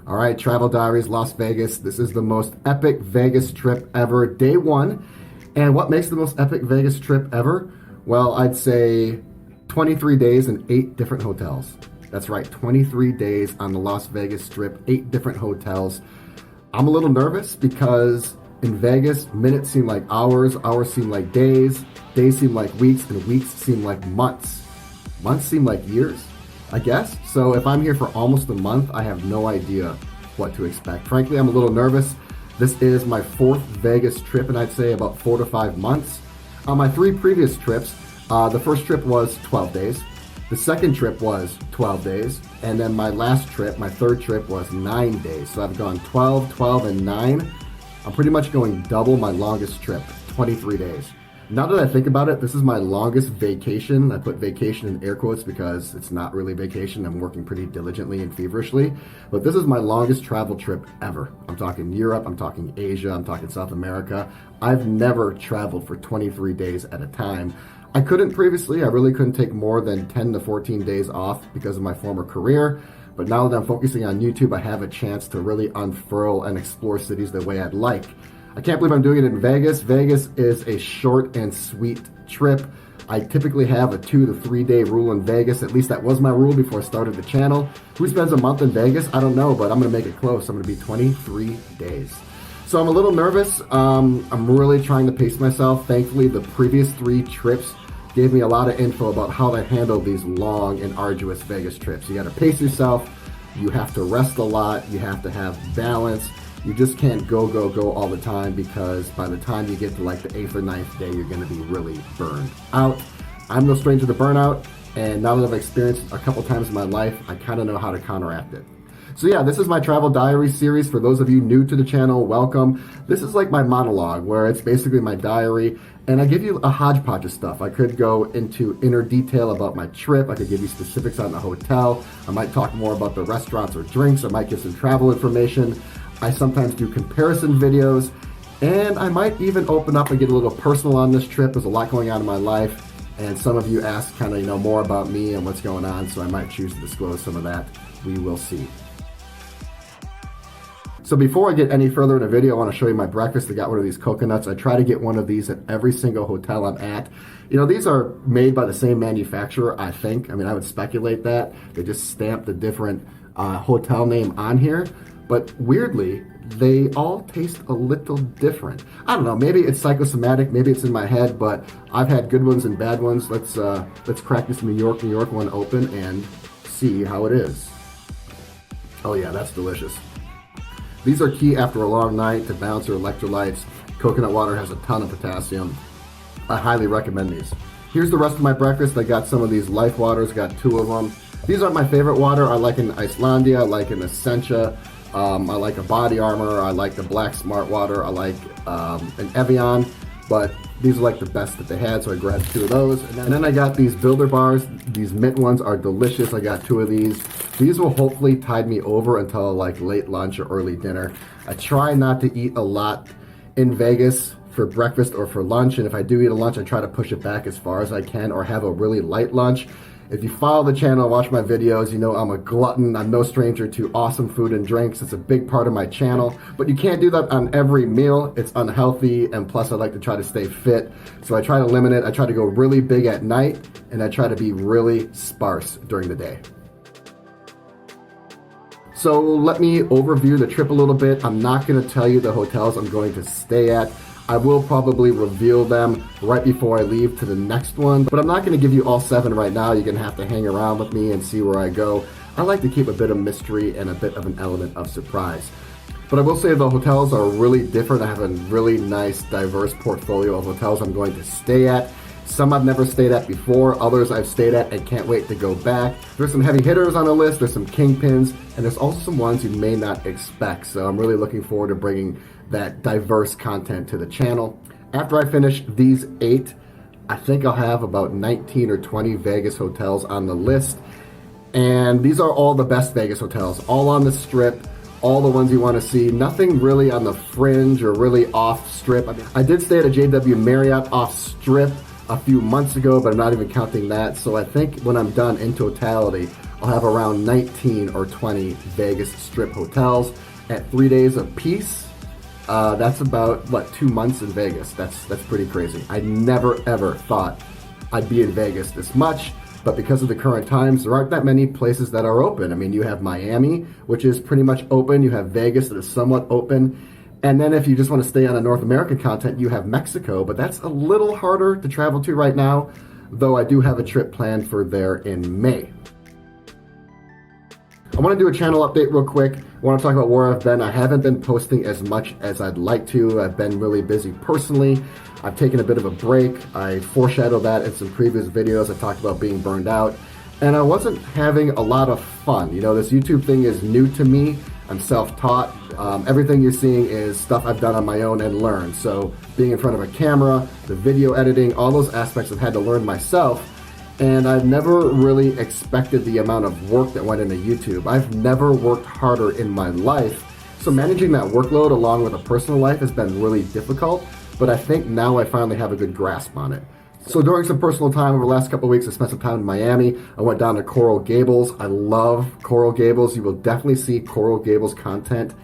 All right, Travel Diaries, Las Vegas. This is the most epic Vegas trip ever, day one. And what makes the most epic Vegas trip ever? Well, I'd say 23 days and 8 different hotels. That's right, 23 days on the Las Vegas Strip, 8 different hotels. I'm a little nervous because in Vegas, minutes seem like hours, hours seem like days, days seem like weeks, and weeks seem like months. Months seem like years, I guess. So if I'm here for almost a month, I have no idea what to expect. Frankly, I'm a little nervous. This is my 4th Vegas trip, and I'd say about 4 to 5 months. On my 3 previous trips, the first trip was 12 days. The second trip was 12 days. And then my last trip, my 3rd trip, was 9 days. So I've gone 12, 12, and 9. I'm pretty much going double my longest trip, 23 days. Now that I think about it, this is my longest vacation. I put vacation in air quotes because it's not really vacation. I'm working pretty diligently and feverishly. But this is my longest travel trip ever. I'm talking Europe, I'm talking Asia, I'm talking South America. I've never traveled for 23 days at a time. I couldn't previously. I really couldn't take more than 10 to 14 days off because of my former career. But now that I'm focusing on YouTube, I have a chance to really unfurl and explore cities the way I'd like. I can't believe I'm doing it in Vegas. Vegas is a short and sweet trip. I typically have a 2 to 3 day rule in Vegas. At least that was my rule before I started the channel. Who spends a month in Vegas? I don't know, but I'm going to make it close. I'm going to be 23 days. So I'm a little nervous. I'm really trying to pace myself. Thankfully, the previous 3 trips gave me a lot of info about how to handle these long and arduous Vegas trips. You got to pace yourself. You have to rest a lot. You have to have balance. You just can't go all the time because by the time you get to like the 8th or 9th day, you're going to be really burned out. I'm no stranger to burnout, and now that I've experienced it a couple times in my life, I kind of know how to counteract it. So yeah, this is my Travel Diary series. For those of you new to the channel, welcome. This is like my monologue where it's basically my diary, and I give you a hodgepodge of stuff. I could go into inner detail about my trip. I could give you specifics on the hotel. I might talk more about the restaurants or drinks. I might give some travel information. I sometimes do comparison videos, and I might even open up and get a little personal on this trip. There's a lot going on in my life, and some of you ask kind of, more about me and what's going on, so I might choose to disclose some of that. We will see. So before I get any further in the video, I want to show you my breakfast. I got one of these coconuts. I try to get one of these at every single hotel I'm at. These are made by the same manufacturer, I think. I mean, I would speculate that. They just stamped a different hotel name on here. But weirdly, they all taste a little different. I don't know, maybe it's psychosomatic, maybe it's in my head, but I've had good ones and bad ones. Let's crack this New York one open and see how it is. Oh yeah, that's delicious. These are key after a long night to balance your electrolytes. Coconut water has a ton of potassium. I highly recommend these. Here's the rest of my breakfast. I got some of these Life Waters, got 2 of them. These aren't my favorite water. I like an Icelandia, I like an Essentia. I like a Body Armor, I like the Black Smart Water, I like an Evian, but these are like the best that they had, so I grabbed 2 of those. And then I got these Builder Bars. These mint ones are delicious. I got 2 of these. These will hopefully tide me over until like late lunch or early dinner. I try not to eat a lot in Vegas for breakfast or for lunch, and if I do eat a lunch, I try to push it back as far as I can or have a really light lunch. If you follow the channel and watch my videos, you know I'm a glutton. I'm no stranger to awesome food and drinks. It's a big part of my channel, but you can't do that on every meal. It's unhealthy, and plus I like to try to stay fit. So I try to limit it. I try to go really big at night, and I try to be really sparse during the day. So let me overview the trip a little bit. I'm not gonna tell you the hotels I'm going to stay at. I will probably reveal them right before I leave to the next one, but I'm not going to give you all 7 right now. You're going to have to hang around with me and see where I go. I like to keep a bit of mystery and a bit of an element of surprise. But I will say the hotels are really different. I have a really nice, diverse portfolio of hotels I'm going to stay at. Some I've never stayed at before, others I've stayed at and can't wait to go back. There's some heavy hitters on the list, there's some kingpins, and there's also some ones you may not expect. So I'm really looking forward to bringing that diverse content to the channel. After I finish these 8, I think I'll have about 19 or 20 Vegas hotels on the list. And these are all the best Vegas hotels, all on the strip, all the ones you want to see. Nothing really on the fringe or really off strip. I did stay at a JW Marriott off strip a few months ago, but I'm not even counting that. So I think when I'm done in totality, I'll have around 19 or 20 Vegas Strip hotels at 3 days apiece. That's about, 2 months in Vegas. That's pretty crazy. I never ever thought I'd be in Vegas this much, but because of the current times, there aren't that many places that are open. I mean, you have Miami, which is pretty much open. You have Vegas that is somewhat open. And then if you just want to stay on a North American content, you have Mexico, but that's a little harder to travel to right now, though I do have a trip planned for there in May. I want to do a channel update real quick. I want to talk about where I've been. I haven't been posting as much as I'd like to. I've been really busy personally. I've taken a bit of a break. I foreshadowed that in some previous videos. I talked about being burned out, and I wasn't having a lot of fun. You know, this YouTube thing is new to me. I'm self-taught. Everything you're seeing is stuff I've done on my own and learned. So being in front of a camera, the video editing, all those aspects I've had to learn myself. And I've never really expected the amount of work that went into YouTube. I've never worked harder in my life. So managing that workload along with a personal life has been really difficult, but I think now I finally have a good grasp on it. So during some personal time over the last couple of weeks, I spent some time in Miami. I went down to Coral Gables. I love Coral Gables. You will definitely see Coral Gables content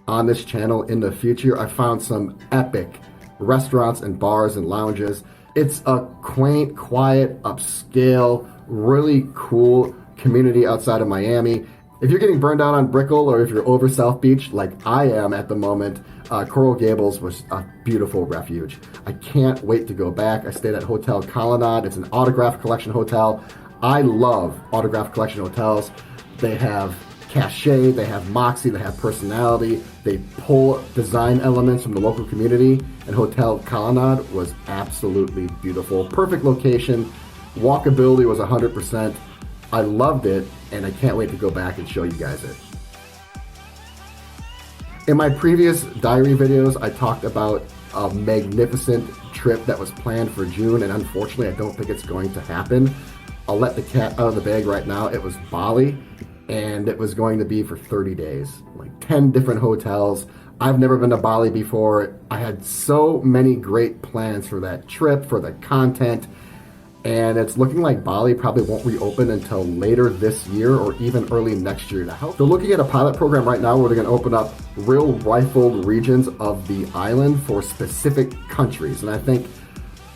on this channel in the future. I found some epic restaurants and bars and lounges. It's a quaint, quiet, upscale, really cool community outside of Miami. If you're getting burned out on Brickell or if you're over South Beach like I am at the moment, Coral Gables was a beautiful refuge. I can't wait to go back. I stayed at Hotel Colonnade. It's an autograph collection hotel. I love autograph collection hotels. They have cachet, they have moxie, they have personality. They pull design elements from the local community, and Hotel Colonnade was absolutely beautiful. Perfect location. Walkability was 100%. I loved it, and I can't wait to go back and show you guys it. In my previous diary videos, I talked about a magnificent trip that was planned for June, and unfortunately, I don't think it's going to happen. I'll let the cat out of the bag right now. It was Bali, and it was going to be for 30 days, like 10 different hotels. I've never been to Bali before. I had so many great plans for that trip, for the content, and it's looking like Bali probably won't reopen until later this year or even early next year to help. They're looking at a pilot program right now where they're going to open up real rifled regions of the island for specific countries. And I think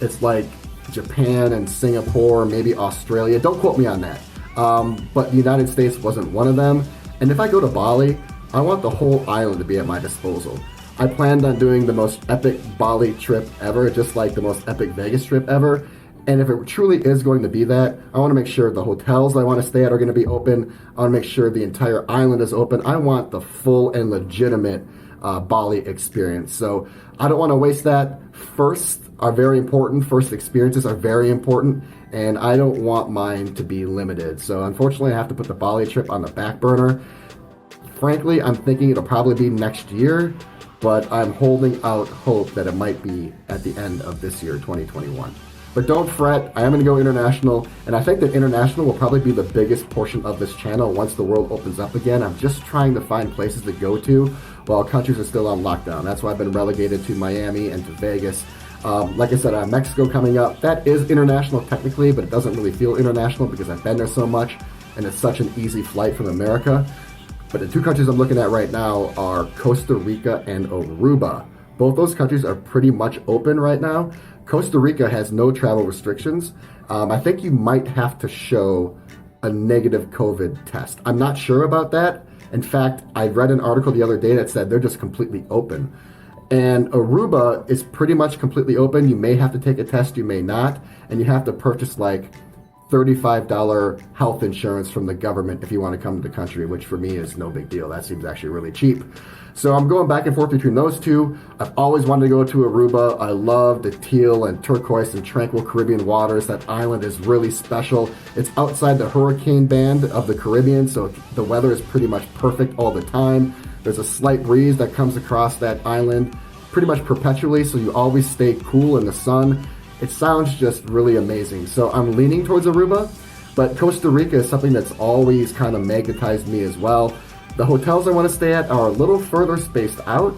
it's like Japan and Singapore, maybe Australia. Don't quote me on that. But the United States wasn't one of them. And if I go to Bali, I want the whole island to be at my disposal. I planned on doing the most epic Bali trip ever, just like the most epic Vegas trip ever. And if it truly is going to be that, I want to make sure the hotels I want to stay at are going to be open. I want to make sure the entire island is open. I want the full and legitimate Bali experience. So I don't want to waste that. First are very important. First experiences are very important. And I don't want mine to be limited. So unfortunately, I have to put the Bali trip on the back burner. Frankly, I'm thinking it'll probably be next year, but I'm holding out hope that it might be at the end of this year, 2021. But don't fret, I am going to go international, and I think that international will probably be the biggest portion of this channel once the world opens up again. I'm just trying to find places to go to while countries are still on lockdown. That's why I've been relegated to Miami and to Vegas. Like I said, I have Mexico coming up. That is international technically, but it doesn't really feel international because I've been there so much, and it's such an easy flight from America. But the two countries I'm looking at right now are Costa Rica and Aruba. Both those countries are pretty much open right now. Costa Rica has no travel restrictions. I think you might have to show a negative COVID test. I'm not sure about that. In fact, I read an article the other day that said they're just completely open. And Aruba is pretty much completely open. You may have to take a test, you may not. And you have to purchase like $35 health insurance from the government if you want to come to the country, which for me is no big deal. That seems actually really cheap. So I'm going back and forth between those two. I've always wanted to go to Aruba. I love the teal and turquoise and tranquil Caribbean waters. That island is really special. It's outside the hurricane band of the Caribbean, so the weather is pretty much perfect all the time. There's a slight breeze that comes across that island pretty much perpetually, so you always stay cool in the sun. It sounds just really amazing. So I'm leaning towards Aruba, but Costa Rica is something that's always kind of magnetized me as well. The hotels I want to stay at are a little further spaced out,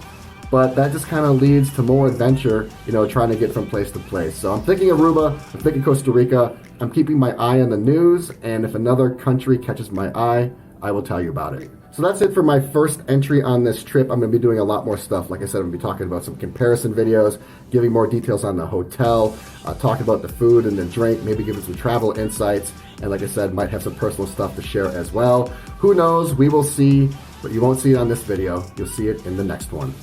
but that just kind of leads to more adventure, trying to get from place to place. So I'm thinking Aruba, I'm thinking Costa Rica. I'm keeping my eye on the news, and if another country catches my eye, I will tell you about it. So that's it for my first entry on this trip. I'm going to be doing a lot more stuff. Like I said, I'm going to be talking about some comparison videos, giving more details on the hotel, talking about the food and the drink, maybe giving some travel insights, and like I said, might have some personal stuff to share as well. Who knows? We will see, but you won't see it on this video. You'll see it in the next one.